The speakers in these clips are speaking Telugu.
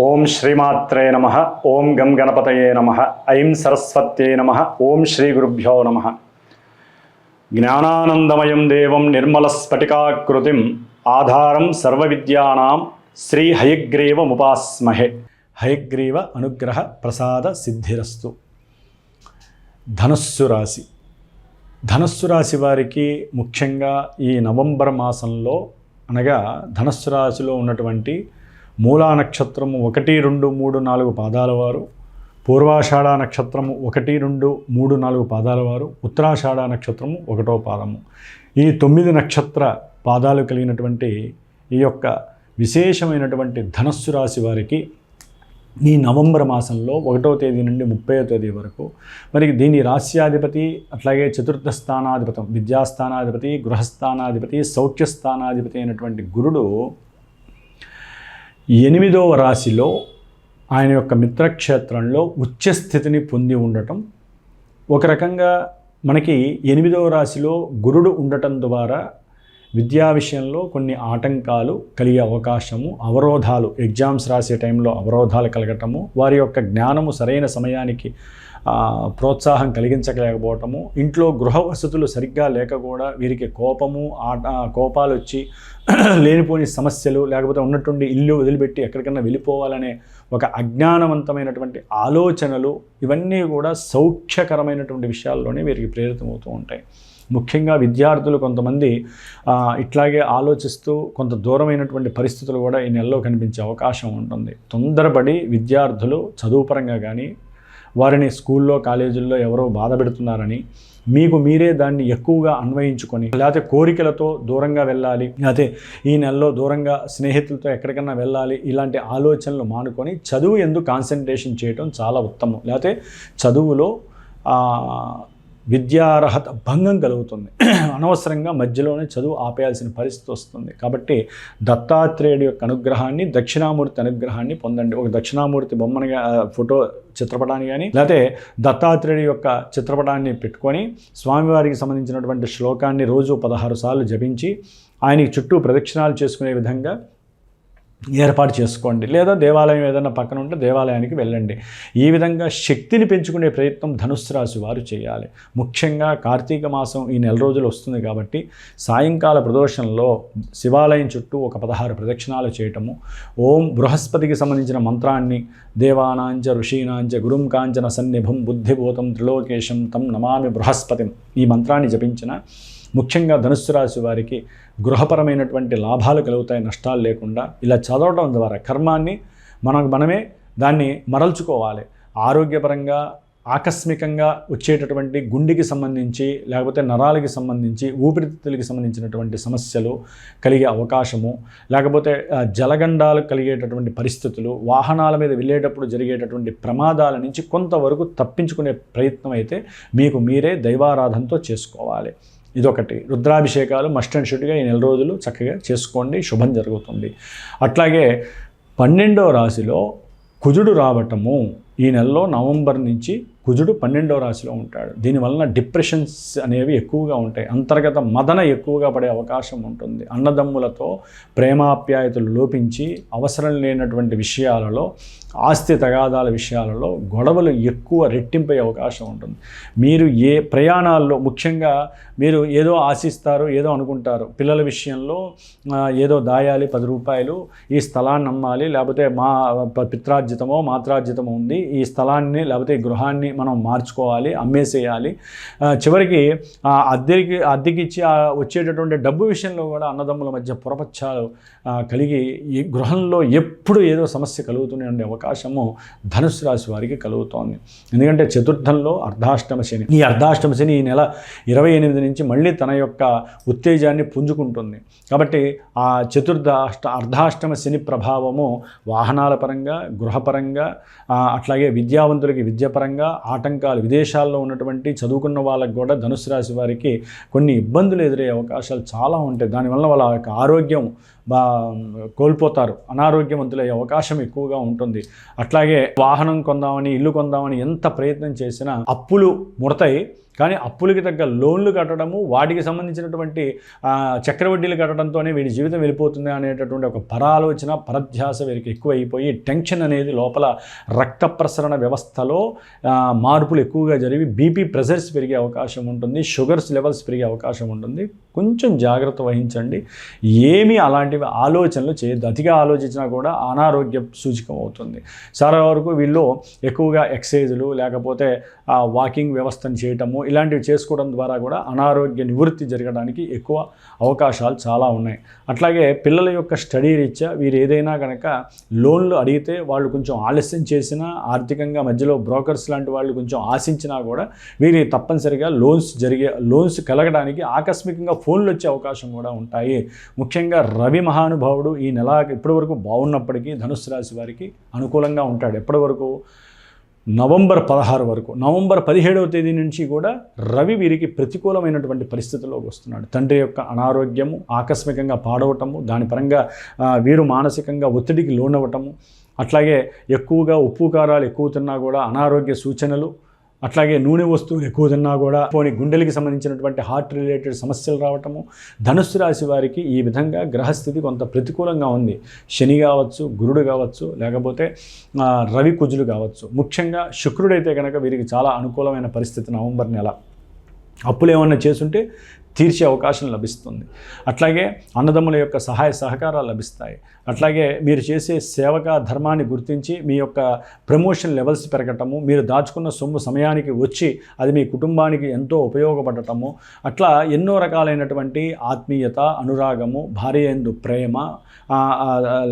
ఓం శ్రీమాత్రే నమః. ఓం గం గణపతయే నమః. ఐం సరస్వత్యై నమః. ఓం శ్రీ గురుభ్యో నమః. జ్ఞానానందమయం దేవం నిర్మలస్ఫటికాకృతిం ఆధారం సర్వవిద్యానాం శ్రీ హయగ్రీవముపాస్మహే. హయగ్రీవ అనుగ్రహ ప్రసాద సిద్ధిరస్తు. ధనస్సు రాశి. ధనస్సు రాశి వారికి ముఖ్యంగా ఈ నవంబర్ మాసంలో అనగా ధనస్సు రాశిలో ఉన్నటువంటి మూలా నక్షత్రము 1, 2, 3, 4 పాదాల వారు, పూర్వాషాఢ నక్షత్రము 1, 2, 3, 4 పాదాల వారు, ఉత్తరాషాఢ నక్షత్రము 1వ పాదము, ఈ 9 నక్షత్ర పాదాలు కలిగినటువంటి ఈ యొక్క విశేషమైనటువంటి ధనస్సు రాశి వారికి ఈ నవంబర్ మాసంలో 1వ తేదీ నుండి 30వ తేదీ వరకు మరి దీని రాశ్యాధిపతి అట్లాగే చతుర్థ స్థానాధిపతం విద్యాస్థానాధిపతి, గృహస్థానాధిపతి, సౌఖ్యస్థానాధిపతి అయినటువంటి గురుడు 8వ రాశిలో ఆయన యొక్క మిత్రక్షేత్రంలో ఉచ్చస్థితిని పొంది ఉండటం ఒక రకంగా మనకి 8వ రాశిలో గురుడు ఉండటం ద్వారా విద్యా విషయంలో కొన్ని ఆటంకాలు కలిగే అవకాశము, అవరోధాలు, ఎగ్జామ్స్ రాసే టైంలో అవరోధాలు కలగటము, వారి యొక్క జ్ఞానము సరైన సమయానికి ప్రోత్సాహం కలిగించలేకపోవటము, ఇంట్లో గృహ వసతులు సరిగ్గా లేక కూడా వీరికి కోపాలు వచ్చి లేనిపోని సమస్యలు, లేకపోతే ఉన్నటువంటి ఇల్లు వదిలిపెట్టి ఎక్కడికన్నా వెళ్ళిపోవాలనే ఒక అజ్ఞానవంతమైనటువంటి ఆలోచనలు, ఇవన్నీ కూడా సౌఖ్యకరమైనటువంటి విషయాల్లోనే వీరికి ప్రేరితమవుతూ ఉంటాయి. ముఖ్యంగా విద్యార్థులు కొంతమంది ఇట్లాగే ఆలోచిస్తూ కొంత దూరమైనటువంటి పరిస్థితులు కూడా ఈ నెలలో కనిపించే అవకాశం ఉంటుంది. తొందరపడి విద్యార్థులు చదువుపరంగా కానీ వారిని స్కూల్లో కాలేజీల్లో ఎవరో బాధ పెడుతున్నారని మీకు మీరే దాన్ని ఎక్కువగా అన్వయించుకొని, లేకపోతే కోరికలతో దూరంగా వెళ్ళాలి, లేకపోతే ఈ నెలలో దూరంగా స్నేహితులతో ఎక్కడికన్నా వెళ్ళాలి, ఇలాంటి ఆలోచనలు మానుకొని చదువు యందు కాన్సన్ట్రేషన్ చేయడం చాలా ఉత్తమం. లేకపోతే చదువులో విద్యార్హత భంగం కలుగుతుంది. అనవసరంగా మధ్యలోనే చదువు ఆపేయాల్సిన పరిస్థితి వస్తుంది. కాబట్టి దత్తాత్రేయుడి యొక్క అనుగ్రహాన్ని, దక్షిణామూర్తి అనుగ్రహాన్ని పొందండి. ఒక దక్షిణామూర్తి బొమ్మనిగా ఫోటో చిత్రపటాన్ని కానీ లేకపోతే దత్తాత్రేయుడి యొక్క చిత్రపటాన్ని పెట్టుకొని స్వామివారికి సంబంధించినటువంటి శ్లోకాన్ని రోజు 16 సార్లు జపించి ఆయనకి చుట్టూ ప్రదక్షిణాలు చేసుకునే విధంగా ఏర్పాటు చేసుకోండి. లేదా దేవాలయం ఏదైనా పక్కన ఉంటే దేవాలయానికి వెళ్ళండి. ఈ విధంగా శక్తిని పెంచుకునే ప్రయత్నం ధనుస్సు రాశి వారు చేయాలి. ముఖ్యంగా కార్తీక మాసం ఈ నెల రోజులు వస్తుంది కాబట్టి సాయంకాల ప్రదోషంలో శివాలయం చుట్టూ ఒక 16 ప్రదక్షిణాలు చేయటము, ఓం బృహస్పతికి సంబంధించిన మంత్రాన్ని దేవానాంచ ఋషీనాంచ గురుం కాంచన సన్నిభం బుద్ధిభూతం త్రిలోకేశం తం నమామి బృహస్పతిం, ఈ మంత్రాన్ని జపించిన ముఖ్యంగా ధనుస్సు రాశి వారికి గృహపరమైనటువంటి లాభాలు కలుగుతాయి, నష్టాలు లేకుండా. ఇలా చదవడం ద్వారా కర్మాన్ని మనమే దాన్ని మరల్చుకోవాలి. ఆరోగ్యపరంగా ఆకస్మికంగా వచ్చేటటువంటి గుండెకి సంబంధించి, లేకపోతే నరాలకి సంబంధించి, ఊపిరితిత్తులకి సంబంధించినటువంటి సమస్యలు కలిగే అవకాశము, లేకపోతే జలగండాలు కలిగేటటువంటి పరిస్థితులు, వాహనాల మీద వెళ్ళేటప్పుడు జరిగేటటువంటి ప్రమాదాల నుంచి కొంతవరకు తప్పించుకునే ప్రయత్నం అయితే మీకు మీరే దైవారాధనతో చేసుకోవాలి. ఇదొకటి. రుద్రాభిషేకాలు మస్ట్ అండ్ షుడ్గా ఈ నెల రోజులు చక్కగా చేసుకోండి, శుభం జరుగుతుంది. అట్లాగే 12వ రాశిలో కుజుడు రావటము, ఈ నెలలో నవంబర్ నుంచి కుజుడు 12వ రాశిలో ఉంటాడు. దీనివలన డిప్రెషన్స్ అనేవి ఎక్కువగా ఉంటాయి. అంతర్గత మదన ఎక్కువగా పడే అవకాశం ఉంటుంది. అన్నదమ్ములతో ప్రేమాప్యాయతలు లోపించి అవసరం లేనటువంటి విషయాలలో, ఆస్తి తగాదాల విషయాలలో గొడవలు ఎక్కువ రెట్టింపే అవకాశం ఉంటుంది. మీరు ఏ ప్రయాణాల్లో ముఖ్యంగా మీరు ఏదో ఆశిస్తారు, ఏదో అనుకుంటారు, పిల్లల విషయంలో ఏదో దాయాలి 10 రూపాయలు, ఈ స్థలాన్ని అమ్మాలి, లేకపోతే మా పిత్రార్జితమో మాత్రార్జితమో ఉంది, ఈ స్థలాన్ని లేకపోతే ఈ గృహాన్ని మనం మార్చుకోవాలి, అమ్మేసేయాలి. చివరికి అద్దెకిచ్చి వచ్చేటటువంటి డబ్బు విషయంలో కూడా అన్నదమ్ముల మధ్య పొరపచ్చాలు కలిగి ఈ గృహంలో ఎప్పుడు ఏదో సమస్య కలుగుతూనే ఉండే అవకాశము ధనుస్సు రాశి వారికి కలుగుతోంది. ఎందుకంటే చతుర్థంలో అర్ధాష్టమ శని, ఈ అర్ధాష్టమ శని ఈ నెల 28 నుంచి మళ్ళీ తన యొక్క ఉత్తేజాన్ని పుంజుకుంటుంది. కాబట్టి ఆ అర్ధాష్టమ శని ప్రభావము వాహనాల పరంగా, గృహపరంగా, అట్లాగే అట్లాగే విద్యావంతులకి విద్యాపరంగా ఆటంకాలు, విదేశాల్లో ఉన్నటువంటి చదువుకున్న వాళ్ళకి కూడా ధనుసు రాశి వారికి కొన్ని ఇబ్బందులు ఎదురయ్యే అవకాశాలు చాలా ఉంటాయి. దానివల్ల వాళ్ళ యొక్క ఆరోగ్యం కోల్పోతారు, అనారోగ్యవంతులయ్యే అవకాశం ఎక్కువగా ఉంటుంది. అట్లాగే వాహనం కొందామని, ఇల్లు కొందామని ఎంత ప్రయత్నం చేసినా అప్పులు ముడతాయి. కానీ అప్పులకి తగ్గ లోన్లు కట్టడము, వాటికి సంబంధించినటువంటి చక్రవడ్డీలు కట్టడంతోనే వీడి జీవితం వెళ్ళిపోతుంది అనేటటువంటి ఒక పరాలోచన, పరధ్యాస వీరికి ఎక్కువ అయిపోయి టెన్షన్ అనేది లోపల రక్త ప్రసరణ వ్యవస్థలో మార్పులు ఎక్కువగా జరిగి బీపీ ప్రెషర్స్ పెరిగే అవకాశం ఉంటుంది, షుగర్స్ లెవెల్స్ పెరిగే అవకాశం ఉంటుంది. కొంచెం జాగ్రత్త వహించండి. ఏమీ అలాంటివి ఆలోచనలు చేయొద్దు. అతిగా ఆలోచించినా కూడా అనారోగ్య సూచకం అవుతుంది. చాలా వరకు వీళ్ళు ఎక్కువగా ఎక్సర్సైజులు లేకపోతే వాకింగ్ వ్యవస్థను చేయటము ఇలాంటివి చేసుకోవడం ద్వారా కూడా అనారోగ్య నివృత్తి జరగడానికి ఎక్కువ అవకాశాలు చాలా ఉన్నాయి. అట్లాగే పిల్లల యొక్క స్టడీ రీత్యా వీరు ఏదైనా కనుక లోన్లు అడిగితే వాళ్ళు కొంచెం ఆలస్యం చేసినా, ఆర్థికంగా మధ్యలో బ్రోకర్స్ లాంటి వాళ్ళు కొంచెం ఆశించినా కూడా వీరి తప్పనిసరిగా లోన్స్ కలగడానికి ఆకస్మికంగా ఫోన్లు వచ్చే అవకాశం కూడా ఉంటాయి. ముఖ్యంగా రవి మహానుభావుడు ఈ నెల ఇప్పటి వరకు బాగున్నప్పటికీ ధనుసు రాశి వారికి అనుకూలంగా ఉంటాడు. ఎప్పటి వరకు? నవంబర్ 16 వరకు. నవంబర్ 17వ తేదీ నుంచి కూడా రవి వీరికి ప్రతికూలమైనటువంటి పరిస్థితుల్లోకి వస్తున్నాడు. తండ్రి యొక్క అనారోగ్యము ఆకస్మికంగా పాడవటము, దాని పరంగా వీరు మానసికంగా ఒత్తిడికి లోనవ్వటము, అట్లాగే ఎక్కువగా ఉప్పు కారాలు ఎక్కువ తిన్నా కూడా అనారోగ్య సూచనలు, అట్లాగే నూనె వస్తువులు ఎక్కువ తిన్నా కూడా పోనీ గుండెలకి సంబంధించినటువంటి హార్ట్ రిలేటెడ్ సమస్యలు రావటము. ధనుస్సు రాశి వారికి ఈ విధంగా గ్రహస్థితి కొంత ప్రతికూలంగా ఉంది. శని కావచ్చు, గురుడు కావచ్చు, లేకపోతే రవి కుజులు కావచ్చు. ముఖ్యంగా శుక్రుడైతే కనుక వీరికి చాలా అనుకూలమైన పరిస్థితి. నవంబర్ నెల అప్పులు ఏమన్నా చేసుంటే తీర్చే అవకాశం లభిస్తుంది. అట్లాగే అన్నదమ్ముల యొక్క సహాయ సహకారాలు లభిస్తాయి. అట్లాగే మీరు చేసే సేవకా ధర్మాన్ని గుర్తించి మీ యొక్క ప్రమోషన్ లెవెల్స్ పెరగటము, మీరు దాచుకున్న సొమ్ము సమయానికి వచ్చి అది మీ కుటుంబానికి ఎంతో ఉపయోగపడటము, అట్లా ఎన్నో రకాలైనటువంటి ఆత్మీయత, అనురాగము, భార్య యందు ప్రేమ,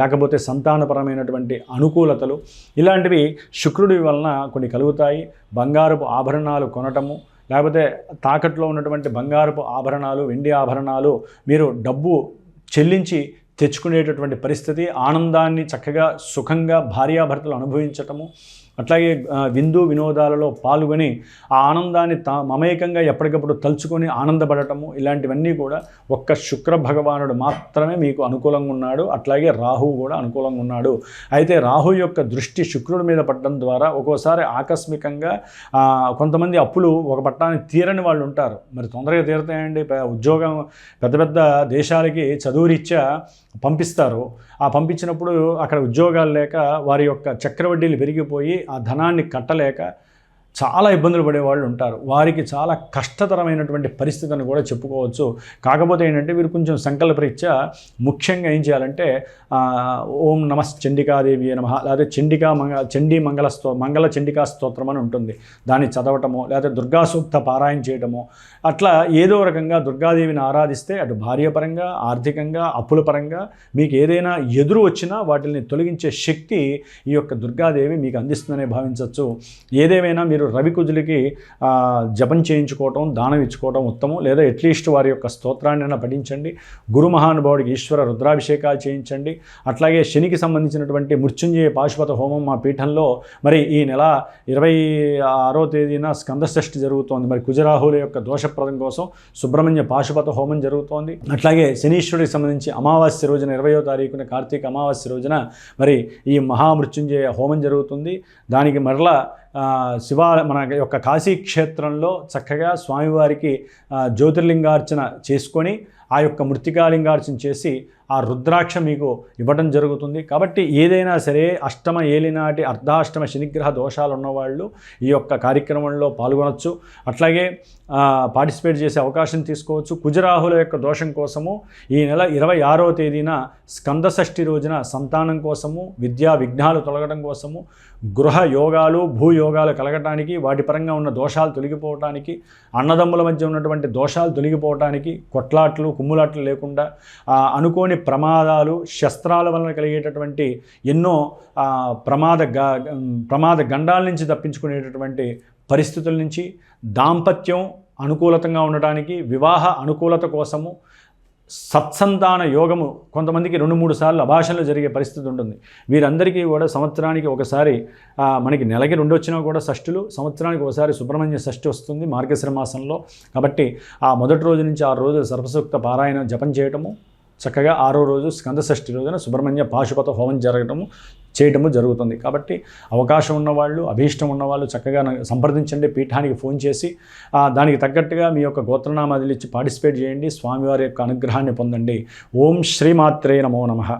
లేకపోతే సంతానపరమైనటువంటి అనుకూలతలు ఇలాంటివి శుక్రుడి వలన కొన్ని కలుగుతాయి. బంగారపు ఆభరణాలు కొనటము, లేకపోతే తాకట్లో ఉన్నటువంటి బంగారపు ఆభరణాలు, వెండి ఆభరణాలు మీరు డబ్బు చెల్లించి తెచ్చుకునేటటువంటి పరిస్థితి, ఆనందాన్ని చక్కగా సుఖంగా భార్యాభర్తలు అనుభవించటము, అట్లాగే విందు వినోదాలలో పాల్గొని ఆ ఆనందాన్ని మమేకంగా ఎప్పటికప్పుడు తలుచుకొని ఆనందపడటము, ఇలాంటివన్నీ కూడా ఒక్క శుక్ర భగవానుడు మాత్రమే మీకు అనుకూలంగా ఉన్నాడు. అట్లాగే రాహువు కూడా అనుకూలంగా ఉన్నాడు. అయితే రాహు యొక్క దృష్టి శుక్రుడి మీద పడడం ద్వారా ఒక్కోసారి ఆకస్మికంగా కొంతమంది అప్పులు ఒక పట్టాన్ని తీరని వాళ్ళు ఉంటారు. మరి తొందరగా తీరుతాయండి. ఉద్యోగం పెద్ద పెద్ద దేశాలకి చదువురీత్యా పంపిస్తారు. ఆ పంపించినప్పుడు అక్కడ ఉద్యోగాలు లేక వారి యొక్క చక్రవడ్డీలు పెరిగిపోయి ఆ ధనాన్ని కట్టలేక చాలా ఇబ్బందులు పడేవాళ్ళు ఉంటారు. వారికి చాలా కష్టతరమైనటువంటి పరిస్థితిని కూడా చెప్పుకోవచ్చు. కాకపోతే ఏంటంటే వీరు కొంచెం సంకల్పరీత్యా ముఖ్యంగా ఏం చేయాలంటే ఓం నమః చండికాదేవి నమః, లేకపోతే చండీ మంగళ చండికా స్తోత్రం అని ఉంటుంది, దాన్ని చదవటము, లేకపోతే దుర్గా సూక్త పారాయణ చేయటము, అట్లా ఏదో రకంగా దుర్గాదేవిని ఆరాధిస్తే అటు భార్యపరంగా, ఆర్థికంగా, అప్పుల పరంగా మీకు ఏదైనా ఎదురు వచ్చినా వాటిని తొలగించే శక్తి ఈ యొక్క దుర్గాదేవి మీకు అందిస్తుందనే భావించవచ్చు. ఏదేమైనా మీరు రవి కుజులకి జపం చేయించుకోవటం, దానం ఇచ్చుకోవటం ఉత్తమం. లేదా అట్లీస్ట్ వారి యొక్క స్తోత్రాన్ని పఠించండి. గురు మహానుభావుడికి ఈశ్వర రుద్రాభిషేకాలు చేయించండి. అట్లాగే శనికి సంబంధించినటువంటి మృత్యుంజయ పాశుపత హోమం మా పీఠంలో మరి ఈ నెల 26వ తేదీన స్కందషష్ఠి జరుగుతోంది. మరి కుజరాహుల యొక్క దోషప్రదం కోసం సుబ్రహ్మణ్య పాశుపత హోమం జరుగుతోంది. అట్లాగే శనీశ్వరుడికి సంబంధించి అమావాస్య రోజున 20వ తారీఖున కార్తీక అమావాస్య రోజున మరి ఈ మహామృత్యుంజయ హోమం జరుగుతుంది. దానికి మరలా మన యొక్క కాశీ క్షేత్రంలో చక్కగా స్వామివారికి జ్యోతిర్లింగార్చన చేసుకొని ఆ యొక్క మృత్తికాలింగార్చన చేసి ఆ రుద్రాక్ష మీకు ఇవ్వడం జరుగుతుంది. కాబట్టి ఏదైనా సరే అష్టమ ఏలినాటి అర్ధాష్టమ శనిగ్రహ దోషాలు ఉన్నవాళ్ళు ఈ యొక్క కార్యక్రమంలో పాల్గొనవచ్చు. అట్లాగే పార్టిసిపేట్ చేసే అవకాశం తీసుకోవచ్చు. కుజరాహుల యొక్క దోషం కోసము ఈ నెల 26వ తేదీన స్కందషష్ఠి రోజున సంతానం కోసము, విద్యా విఘ్నాలు తొలగడం కోసము, గృహ యోగాలు, భూయోగాలు కలగటానికి, వాటి పరంగా ఉన్న దోషాలు తొలగిపోవటానికి, అన్నదమ్ముల మధ్య ఉన్నటువంటి దోషాలు తొలగిపోవటానికి, కొట్లాట్లు కుమ్ములాట్లు లేకుండా అనుకోని ప్రమాదాలు, శస్త్రాల వలన కలిగేటటువంటి ఎన్నో ప్రమాద గండాల నుంచి తప్పించుకునేటటువంటి పరిస్థితుల నుంచి, దాంపత్యం అనుకూలతంగా ఉండటానికి, వివాహ అనుకూలత కోసము, సత్సంతాన యోగము కొంతమందికి 2-3 సార్లు అభాషణలు జరిగే పరిస్థితి ఉంటుంది. వీరందరికీ కూడా సంవత్సరానికి ఒకసారి మనకి నెలకి 2 వచ్చినా కూడా షష్ఠులు, సంవత్సరానికి ఒకసారి సుబ్రహ్మణ్య షష్ఠి వస్తుంది మార్గశిర మాసంలో. కాబట్టి ఆ మొదటి రోజు నుంచి 6 రోజులు సర్వసూక్త పారాయణ జపం చేయటము, చక్కగా 6వ రోజు స్కంద షష్ఠి రోజున సుబ్రహ్మణ్య పాశుపత హోమం చేయటము జరుగుతుంది. కాబట్టి అవకాశం ఉన్నవాళ్ళు, అభీష్టం ఉన్నవాళ్ళు చక్కగా సంప్రదించండి. పీఠానికి ఫోన్ చేసి దానికి తగ్గట్టుగా మీ యొక్క గోత్రనామాదులు ఇచ్చి పార్టిసిపేట్ చేయండి. స్వామివారి యొక్క అనుగ్రహాన్ని పొందండి. ఓం శ్రీమాత్రే నమో నమః.